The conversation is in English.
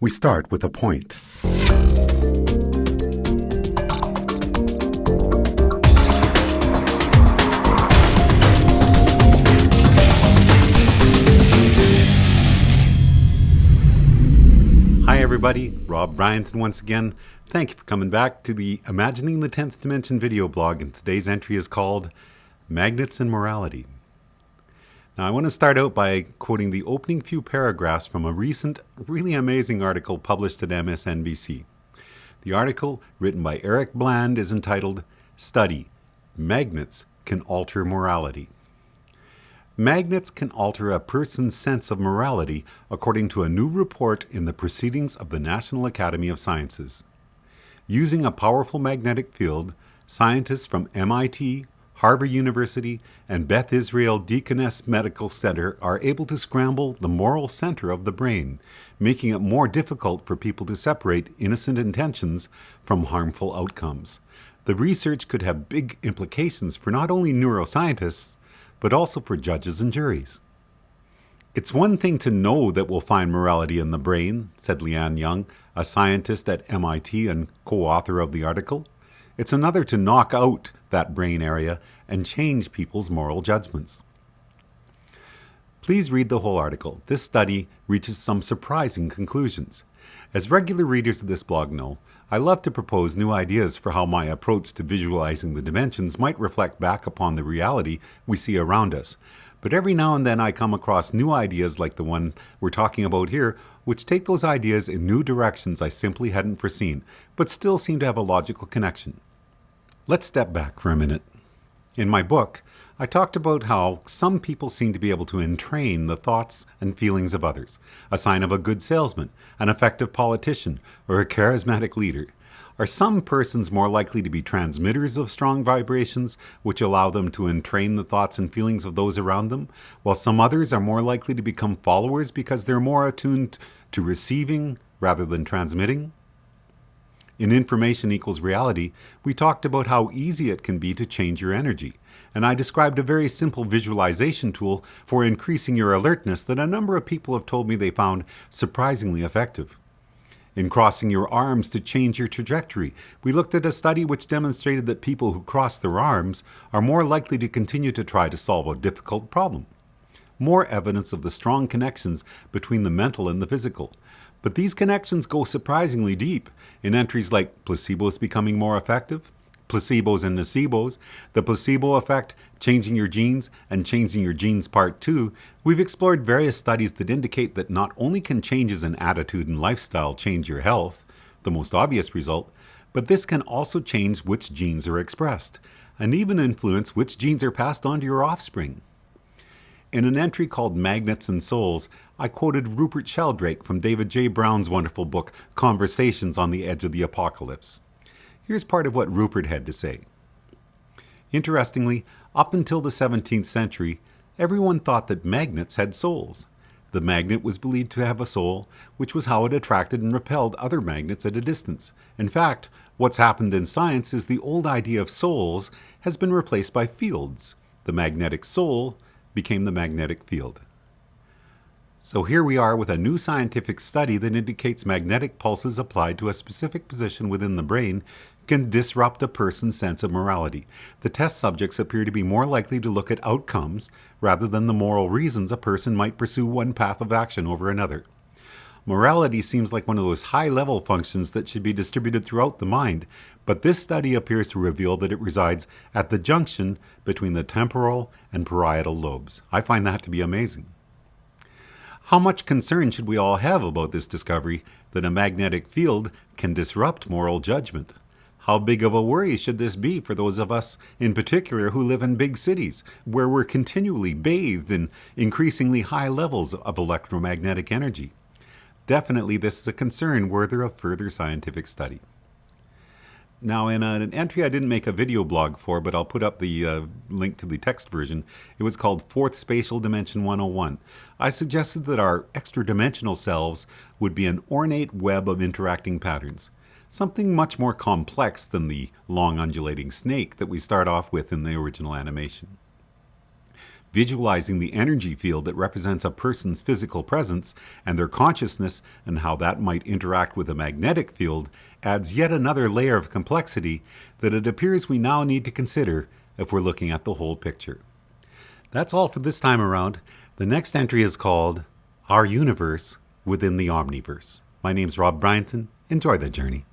We start with a point. Hi everybody, Rob Bryanson once again. Thank you for coming back to the Imagining the 10th Dimension video blog, and today's entry is called Magnets and Morality. Now I want to start out by quoting the opening few paragraphs from a recent, really amazing article published at MSNBC. The article, written by Eric Bland, is entitled, Study, Magnets Can Alter Morality. Magnets can alter a person's sense of morality, according to a new report in the Proceedings of the National Academy of Sciences. Using a powerful magnetic field, scientists from MIT, Harvard University, and Beth Israel Deaconess Medical Center are able to scramble the moral center of the brain, making it more difficult for people to separate innocent intentions from harmful outcomes. The research could have big implications for not only neuroscientists, but also for judges and juries. It's one thing to know that we'll find morality in the brain, said Leanne Young, a scientist at MIT and co-author of the article. It's another to knock out that brain area and change people's moral judgments. Please read the whole article. This study reaches some surprising conclusions. As regular readers of this blog know, I love to propose new ideas for how my approach to visualizing the dimensions might reflect back upon the reality we see around us. But every now and then I come across new ideas like the one we're talking about here, which take those ideas in new directions I simply hadn't foreseen, but still seem to have a logical connection. Let's step back for a minute. In my book, I talked about how some people seem to be able to entrain the thoughts and feelings of others, a sign of a good salesman, an effective politician, or a charismatic leader. Are some persons more likely to be transmitters of strong vibrations, which allow them to entrain the thoughts and feelings of those around them, while some others are more likely to become followers because they're more attuned to receiving rather than transmitting? In Information Equals Reality, we talked about how easy it can be to change your energy, and I described a very simple visualization tool for increasing your alertness that a number of people have told me they found surprisingly effective. In Crossing Your Arms to Change Your Trajectory, we looked at a study which demonstrated that people who cross their arms are more likely to continue to try to solve a difficult problem. More evidence of the strong connections between the mental and the physical. But these connections go surprisingly deep in entries like placebos becoming more effective, placebos and nocebos, the placebo effect, changing your genes, and changing your genes part 2. We've explored various studies that indicate that not only can changes in attitude and lifestyle change your health, the most obvious result, but this can also change which genes are expressed, and even influence which genes are passed on to your offspring. In an entry called Magnets and Souls, I quoted Rupert Sheldrake from David J. Brown's wonderful book, Conversations on the Edge of the Apocalypse. Here's part of what Rupert had to say. Interestingly, up until the 17th century, everyone thought that magnets had souls. The magnet was believed to have a soul, which was how it attracted and repelled other magnets at a distance. In fact, what's happened in science is the old idea of souls has been replaced by fields. The magnetic soul became the magnetic field. So here we are with a new scientific study that indicates magnetic pulses applied to a specific position within the brain can disrupt a person's sense of morality. The test subjects appear to be more likely to look at outcomes rather than the moral reasons a person might pursue one path of action over another. Morality seems like one of those high-level functions that should be distributed throughout the mind, but this study appears to reveal that it resides at the junction between the temporal and parietal lobes. I find that to be amazing. How much concern should we all have about this discovery that a magnetic field can disrupt moral judgment? How big of a worry should this be for those of us in particular who live in big cities, where we're continually bathed in increasingly high levels of electromagnetic energy? Definitely this is a concern worthy of further scientific study. Now, in an entry I didn't make a video blog for, but I'll put up the link to the text version. It was called Fourth Spatial Dimension 101. I suggested that our extra-dimensional selves would be an ornate web of interacting patterns, something much more complex than the long undulating snake that we start off with in the original animation. Visualizing the energy field that represents a person's physical presence and their consciousness and how that might interact with a magnetic field adds yet another layer of complexity that it appears we now need to consider if we're looking at the whole picture. That's all for this time around. The next entry is called Our Universe Within the Omniverse. My name's Rob Bryanton. Enjoy the journey.